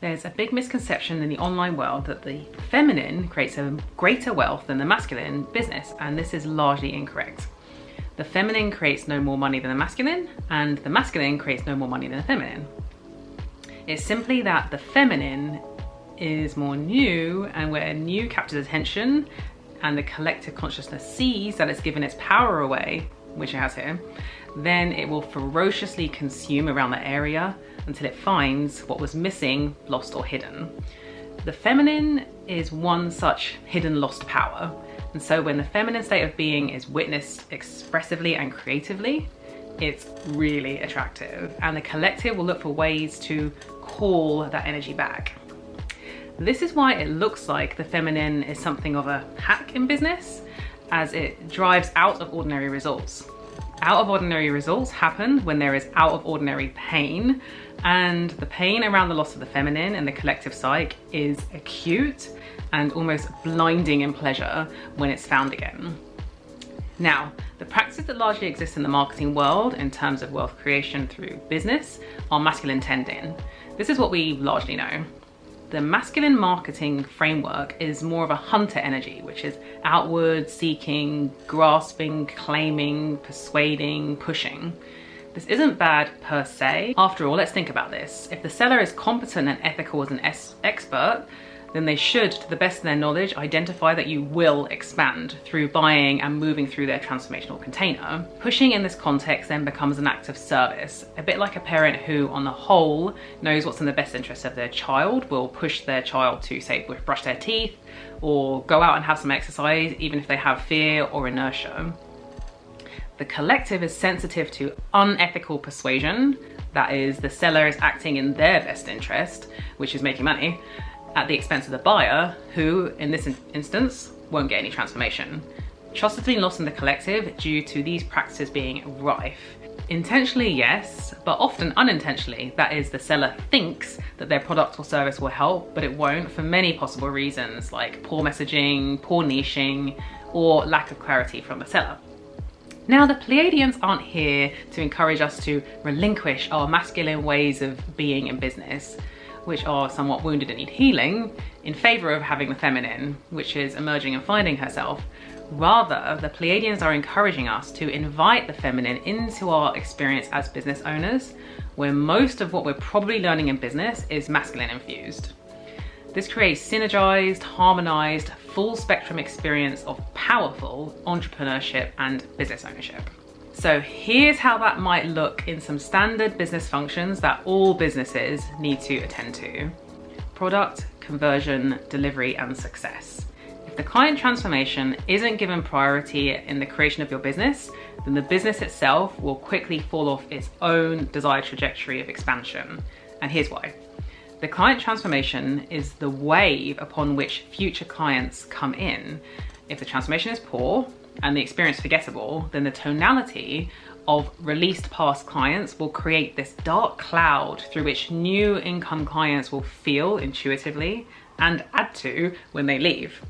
There's a big misconception in the online world that the feminine creates a greater wealth than the masculine business, and this is largely incorrect. The feminine creates no more money than the masculine, and the masculine creates no more money than the feminine. It's simply that the feminine is more new, and where new captures attention and the collective consciousness sees that it's given its power away, which it has here, then it will ferociously consume around the area until it finds what was missing, lost, or hidden. The feminine is one such hidden lost power. And so when the feminine state of being is witnessed expressively and creatively, it's really attractive. And the collective will look for ways to call that energy back. This is why it looks like the feminine is something of a hack in business, as it drives out of ordinary results. Out of ordinary results happen when there is out of ordinary pain, and the pain around the loss of the feminine and the collective psyche is acute and almost blinding in pleasure when it's found again. Now, the practices that largely exist in the marketing world in terms of wealth creation through business are masculine tending. This is what we largely know. The masculine marketing framework is more of a hunter energy, which is outward, seeking, grasping, claiming, persuading, pushing. This isn't bad per se. After all, let's think about this. If the seller is competent and ethical as an expert, then they should, to the best of their knowledge, identify that you will expand through buying and moving through their transformational container. Pushing in this context then becomes an act of service, a bit like a parent who, on the whole, knows what's in the best interest of their child, will push their child to, say, brush their teeth or go out and have some exercise, even if they have fear or inertia. The collective is sensitive to unethical persuasion, that is, the seller is acting in their best interest, which is making money, at the expense of the buyer, who, in this instance, won't get any transformation. Trust has been lost in the collective due to these practices being rife. Intentionally, yes, but often unintentionally. That is, the seller thinks that their product or service will help, but it won't for many possible reasons, like poor messaging, poor niching, or lack of clarity from the seller. Now, the Pleiadians aren't here to encourage us to relinquish our masculine ways of being in business, which are somewhat wounded and need healing, in favor of having the feminine, which is emerging and finding herself. Rather, the Pleiadians are encouraging us to invite the feminine into our experience as business owners, where most of what we're probably learning in business is masculine infused. This creates synergized, harmonized, full spectrum experience of powerful entrepreneurship and business ownership. So here's how that might look in some standard business functions that all businesses need to attend to: product, conversion, delivery, and success. If the client transformation isn't given priority in the creation of your business, then the business itself will quickly fall off its own desired trajectory of expansion. And here's why. The client transformation is the wave upon which future clients come in. If the transformation is poor and the experience forgettable, then the tonality of released past clients will create this dark cloud through which new income clients will feel intuitively and add to when they leave.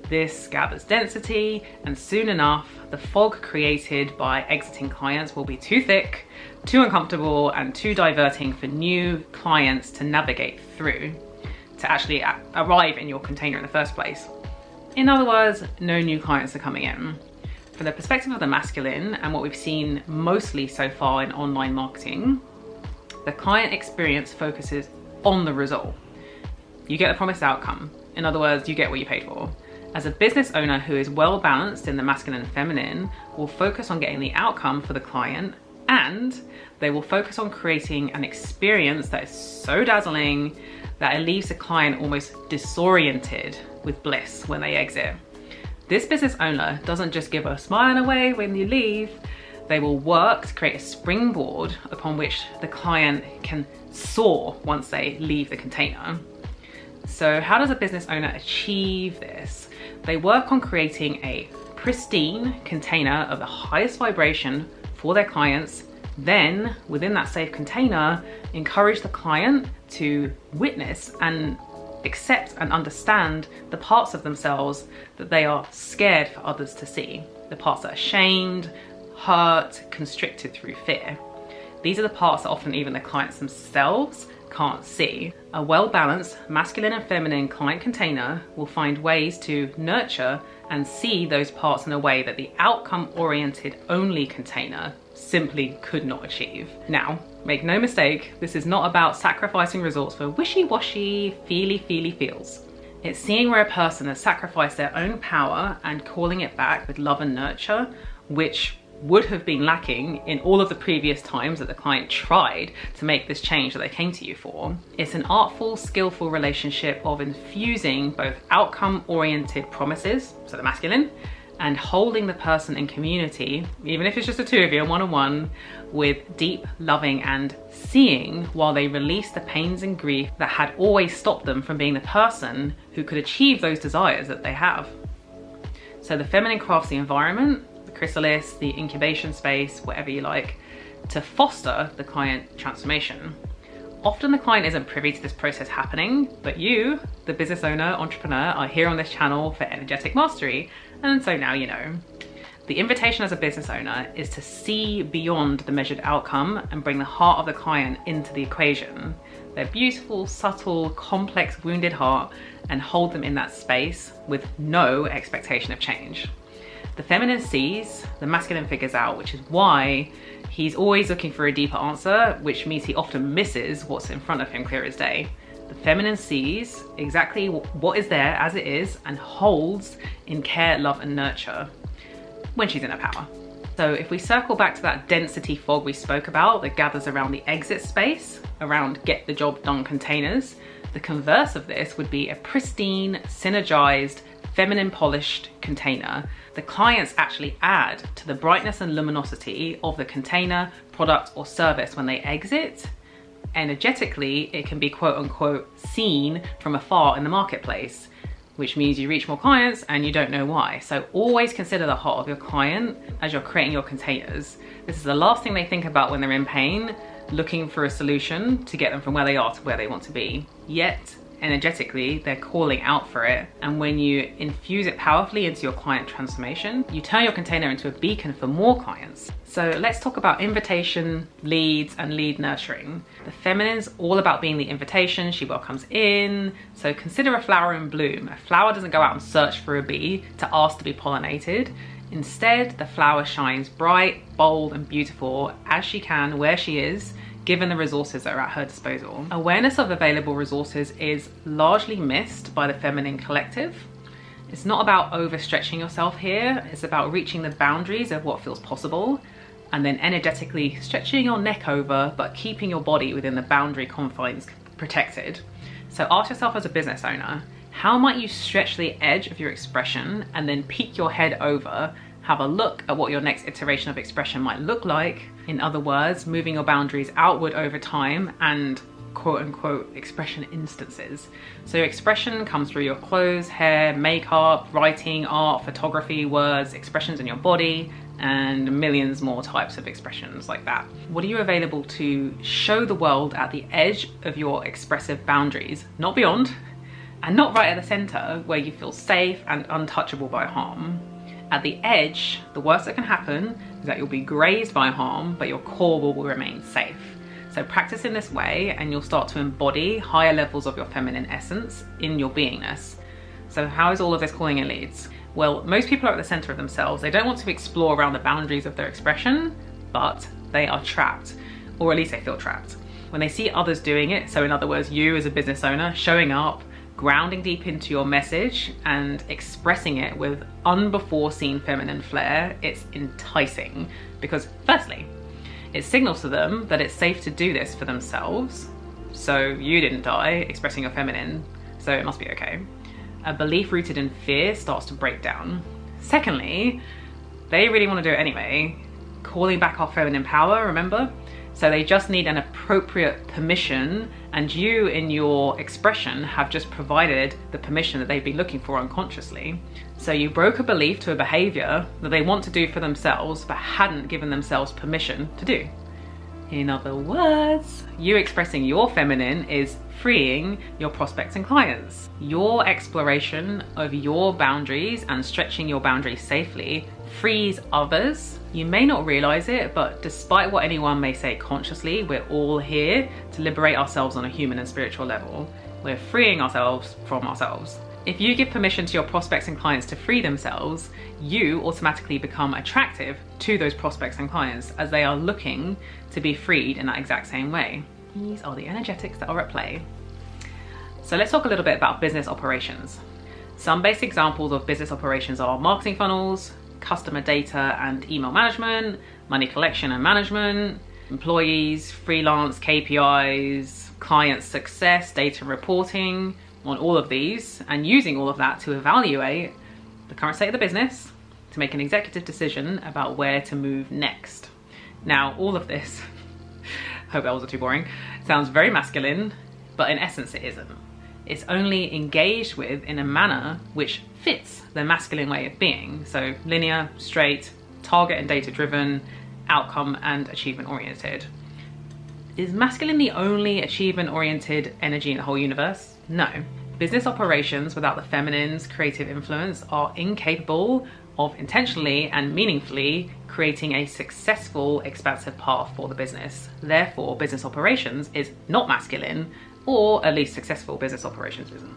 This gathers density, and soon enough, the fog created by exiting clients will be too thick, too uncomfortable, and too diverting for new clients to navigate through, to actually arrive in your container in the first place. In other words, no new clients are coming in. From the perspective of the masculine, and what we've seen mostly so far in online marketing, the client experience focuses on the result. You get the promised outcome. In other words, you get what you paid for. As a business owner who is well balanced in the masculine and feminine will focus on getting the outcome for the client, and they will focus on creating an experience that is so dazzling that it leaves the client almost disoriented with bliss when they exit. This business owner doesn't just give a smile and a wave when you leave. They will work to create a springboard upon which the client can soar once they leave the container. So how does a business owner achieve this? They work on creating a pristine container of the highest vibration for their clients. Then, within that safe container, encourage the client to witness and accept and understand the parts of themselves that they are scared for others to see. The parts that are shamed, hurt, constricted through fear. These are the parts that often even the clients themselves can't see. A well-balanced masculine and feminine client container will find ways to nurture and see those parts in a way that the outcome-oriented only container simply could not achieve. Now, make no mistake, this is not about sacrificing results for wishy-washy, feely feels. It's seeing where a person has sacrificed their own power and calling it back with love and nurture, which would have been lacking in all of the previous times that the client tried to make this change that they came to you for. It's an artful, skillful relationship of infusing both outcome-oriented promises, so the masculine, and holding the person in community, even if it's just the two of you one-on-one, with deep loving and seeing while they release the pains and grief that had always stopped them from being the person who could achieve those desires that they have. So the feminine crafts the environment, the chrysalis, the incubation space, whatever you like, to foster the client transformation. Often the client isn't privy to this process happening, but you, the business owner, entrepreneur, are here on this channel for energetic mastery, and so now you know. The invitation as a business owner is to see beyond the measured outcome and bring the heart of the client into the equation, their beautiful, subtle, complex, wounded heart, and hold them in that space with no expectation of change. The feminine sees, the masculine figures out, which is why he's always looking for a deeper answer, which means he often misses what's in front of him clear as day. The feminine sees exactly what is there as it is and holds in care, love, and nurture when she's in her power. So if we circle back to that density fog we spoke about that gathers around the exit space, around get the job done containers, the converse of this would be a pristine, synergized, feminine polished container. The clients actually add to the brightness and luminosity of the container, product, or service when they exit. Energetically, it can be quote unquote seen from afar in the marketplace, which means you reach more clients and you don't know why. So always consider the heart of your client as you're creating your containers. This is the last thing they think about when they're in pain, looking for a solution to get them from where they are to where they want to be. Yet, energetically, they're calling out for it. And when you infuse it powerfully into your client transformation, you turn your container into a beacon for more clients. So let's talk about invitation, leads, and lead nurturing. The feminine's all about being the invitation. She welcomes in. So consider a flower in bloom. A flower doesn't go out and search for a bee to ask to be pollinated. Instead, the flower shines bright, bold, and beautiful as she can where she is, given the resources that are at her disposal. Awareness of available resources is largely missed by the feminine collective. It's not about overstretching yourself here. It's about reaching the boundaries of what feels possible and then energetically stretching your neck over, but keeping your body within the boundary confines protected. So ask yourself as a business owner, how might you stretch the edge of your expression and then peek your head over, have a look at what your next iteration of expression might look like. In other words, moving your boundaries outward over time and quote unquote expression instances. So your expression comes through your clothes, hair, makeup, writing, art, photography, words, expressions in your body, and millions more types of expressions like that. What are you available to show the world at the edge of your expressive boundaries, not beyond, and not right at the center where you feel safe and untouchable by harm? At the edge, the worst that can happen is that you'll be grazed by harm, but your core will remain safe. So practice in this way and you'll start to embody higher levels of your feminine essence in your beingness. So how is all of this calling in leads? Well, most people are at the center of themselves. They don't want to explore around the boundaries of their expression, but they are trapped, or at least they feel trapped. When they see others doing it, so in other words, you as a business owner showing up, grounding deep into your message and expressing it with unbefore-seen feminine flair, it's enticing because firstly, it signals to them that it's safe to do this for themselves. So you didn't die expressing your feminine, so it must be okay. A belief rooted in fear starts to break down. Secondly, they really want to do it anyway, calling back our feminine power, remember? So they just need an appropriate permission, and you in your expression have just provided the permission that they've been looking for unconsciously. So you broke a belief to a behavior that they want to do for themselves but hadn't given themselves permission to do. In other words, you expressing your feminine is freeing your prospects and clients. Your exploration of your boundaries and stretching your boundaries safely frees others. You may not realize it, but despite what anyone may say consciously, we're all here to liberate ourselves on a human and spiritual level. We're freeing ourselves from ourselves. If you give permission to your prospects and clients to free themselves, you automatically become attractive to those prospects and clients as they are looking to be freed in that exact same way. These are the energetics that are at play. So let's talk a little bit about business operations. Some basic examples of business operations are marketing funnels, customer data and email management, money collection and management, employees, freelance KPIs, client success, data reporting on all of these, and using all of that to evaluate the current state of the business to make an executive decision about where to move next. Now, all of this, hope that wasn't too boring, sounds very masculine, but in essence it isn't. It's only engaged with in a manner which fits the masculine way of being. So linear, straight, target and data driven, outcome and achievement oriented. Is masculine the only achievement oriented energy in the whole universe? No. Business operations without the feminine's creative influence are incapable of intentionally and meaningfully creating a successful, expansive path for the business. Therefore, business operations is not masculine, or at least successful business operations isn't.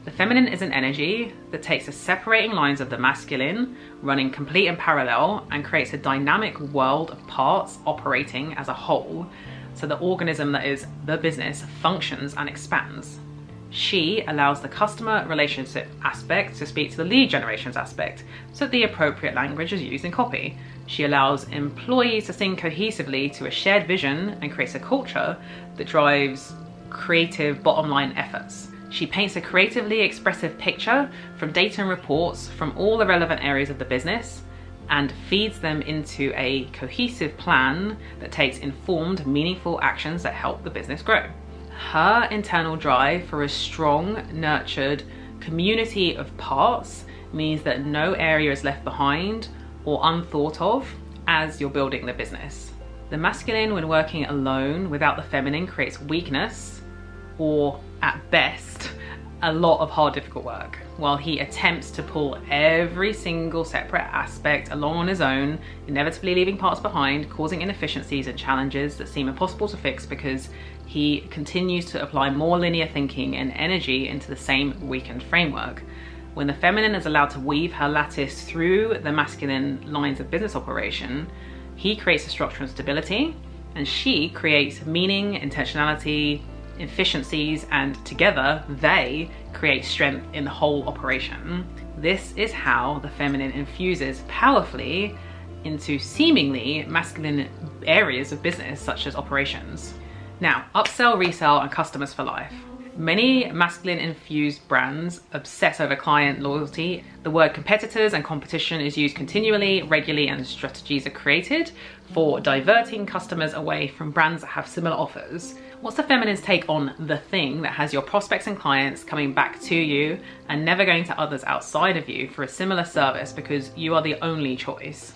The feminine is an energy that takes the separating lines of the masculine, running complete and parallel, and creates a dynamic world of parts operating as a whole, so the organism that is the business functions and expands. She allows the customer relationship aspect to speak to the lead generations aspect, so the appropriate language is used in copy. She allows employees to sing cohesively to a shared vision and creates a culture that drives creative bottom line efforts. She paints a creatively expressive picture from data and reports from all the relevant areas of the business and feeds them into a cohesive plan that takes informed, meaningful actions that help the business grow. Her internal drive for a strong, nurtured community of parts means that no area is left behind or unthought of as you're building the business. The masculine, when working alone without the feminine, creates weakness, or at best, a lot of hard, difficult work, while he attempts to pull every single separate aspect along on his own, inevitably leaving parts behind, causing inefficiencies and challenges that seem impossible to fix because he continues to apply more linear thinking and energy into the same weakened framework. When the feminine is allowed to weave her lattice through the masculine lines of business operation, he creates a structure and stability, and she creates meaning, intentionality, efficiencies, and together they create strength in the whole operation. This is how the feminine infuses powerfully into seemingly masculine areas of business such as operations. Now, upsell, resell, and customers for life. Many masculine infused brands obsess over client loyalty. The word competitors and competition is used continually, regularly, and strategies are created for diverting customers away from brands that have similar offers. What's the feminine's take on the thing that has your prospects and clients coming back to you and never going to others outside of you for a similar service because you are the only choice?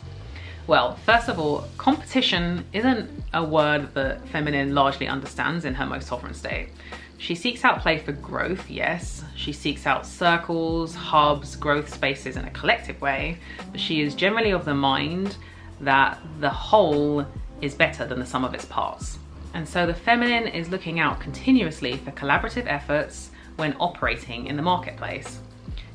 Well, first of all, competition isn't a word that feminine largely understands in her most sovereign state. She seeks out play for growth, yes. She seeks out circles, hubs, growth spaces in a collective way, but she is generally of the mind that the whole is better than the sum of its parts. And so the feminine is looking out continuously for collaborative efforts when operating in the marketplace.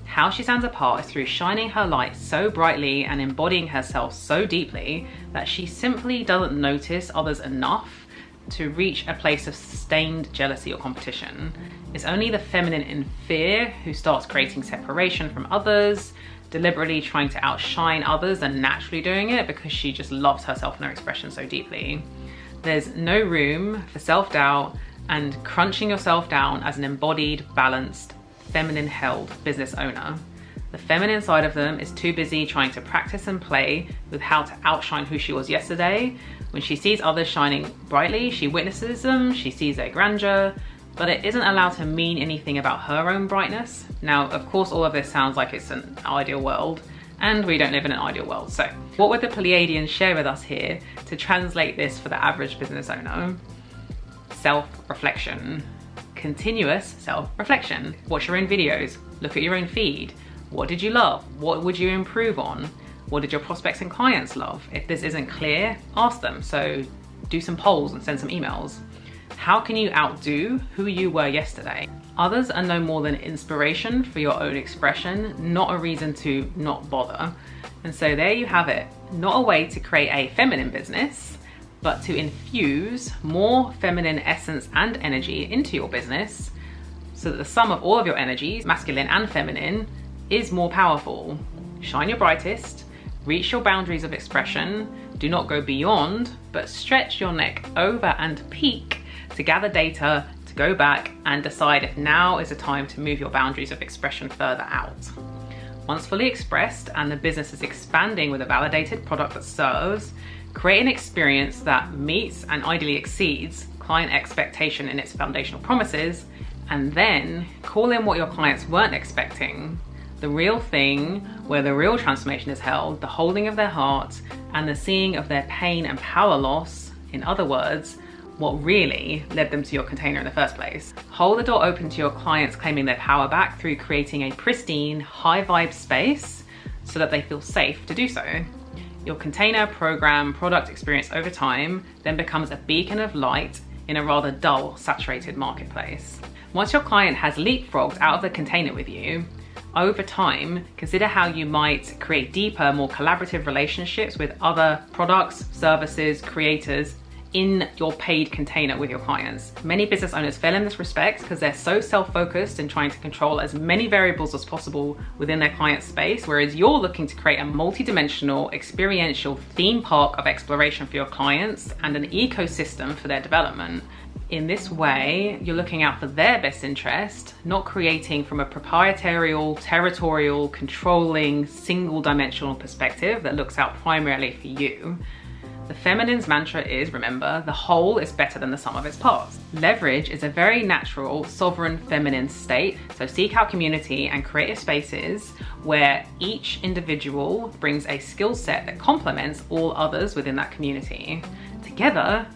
How she stands apart is through shining her light so brightly and embodying herself so deeply that she simply doesn't notice others enough to reach a place of sustained jealousy or competition. It's only the feminine in fear who starts creating separation from others, deliberately trying to outshine others and naturally doing it because she just loves herself and her expression so deeply. There's no room for self-doubt and crunching yourself down as an embodied, balanced, feminine-held business owner. The feminine side of them is too busy trying to practice and play with how to outshine who she was yesterday. When she sees others shining brightly, she witnesses them, she sees their grandeur, but it isn't allowed to mean anything about her own brightness. Now, of course, all of this sounds like it's an ideal world, and we don't live in an ideal world. So what would the Pleiadians share with us here to translate this for the average business owner? Self-reflection. Continuous self-reflection. Watch your own videos, look at your own feed. What did you love? What would you improve on? What did your prospects and clients love? If this isn't clear, ask them. So do some polls and send some emails. How can you outdo who you were yesterday? Others are no more than inspiration for your own expression, not a reason to not bother. And so there you have it. Not a way to create a feminine business, but to infuse more feminine essence and energy into your business so that the sum of all of your energies, masculine and feminine, is more powerful. Shine your brightest, reach your boundaries of expression, do not go beyond, but stretch your neck over and peak to gather data, to go back and decide if now is the time to move your boundaries of expression further out. Once fully expressed and the business is expanding with a validated product that serves, create an experience that meets and ideally exceeds client expectation in its foundational promises, and then call in what your clients weren't expecting, the real thing where the real transformation is held, the holding of their heart and the seeing of their pain and power loss. In other words, what really led them to your container in the first place. Hold the door open to your clients claiming their power back through creating a pristine, high vibe space so that they feel safe to do so. Your container, program, product experience over time then becomes a beacon of light in a rather dull, saturated marketplace. Once your client has leapfrogged out of the container with you, over time, consider how you might create deeper, more collaborative relationships with other products, services, creators in your paid container with your clients. Many business owners fail in this respect because they're so self-focused in trying to control as many variables as possible within their client space, whereas you're looking to create a multi-dimensional, experiential theme park of exploration for your clients and an ecosystem for their development. In this way, you're looking out for their best interest, not creating from a proprietarial, territorial, controlling, single-dimensional perspective that looks out primarily for you. The feminine's mantra is, remember, the whole is better than the sum of its parts. Leverage is a very natural, sovereign feminine state, so seek out community and creative spaces where each individual brings a skill set that complements all others within that community. Together,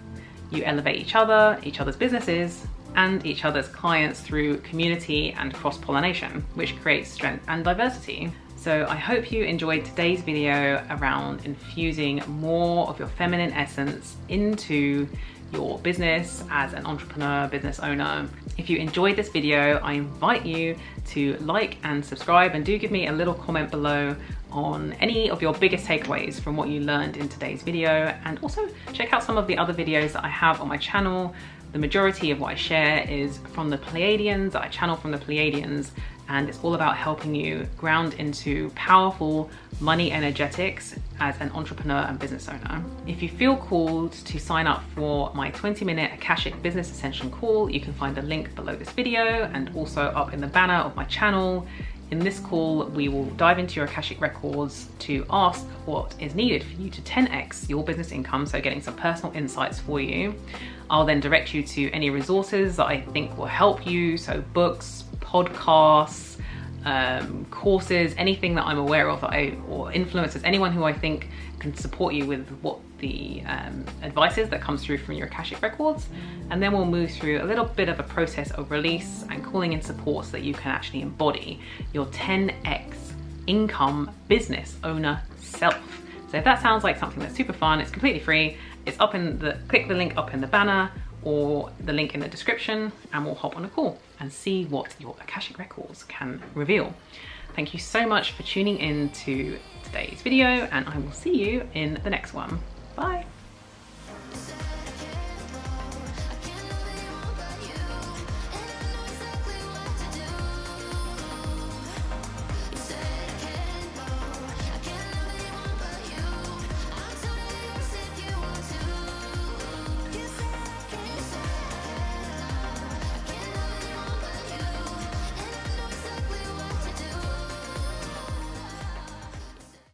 you elevate each other's businesses, and each other's clients through community and cross-pollination, which creates strength and diversity. So I hope you enjoyed today's video around infusing more of your feminine essence into your business as an entrepreneur, business owner. If you enjoyed this video, I invite you to like and subscribe, and do give me a little comment below on any of your biggest takeaways from what you learned in today's video, and also check out some of the other videos that I have on my channel. The majority of what I share is from the Pleiadians, that I channel from the Pleiadians, and it's all about helping you ground into powerful money energetics as an entrepreneur and business owner. If you feel called to sign up for my 20-minute AKASHIC Business Ascension call, you can find the link below this video and also up in the banner of my channel. In this call, we will dive into your AKASHIC records to ask what is needed for you to 10x your business income, so getting some personal insights for you. I'll then direct you to any resources that I think will help you, so books, podcasts, courses, anything that I'm aware of, or influencers, anyone who I think can support you with what the advice is that comes through from your AKASHIC records. And then we'll move through a little bit of a process of release and calling in support so that you can actually embody your 10x income business owner self. So if that sounds like something that's super fun, it's completely free. It's up in the, click the link up in the banner or the link in the description, and we'll hop on a call and see what your AKASHIC records can reveal. Thank you so much for tuning in to today's video, and I will see you in the next one. Bye.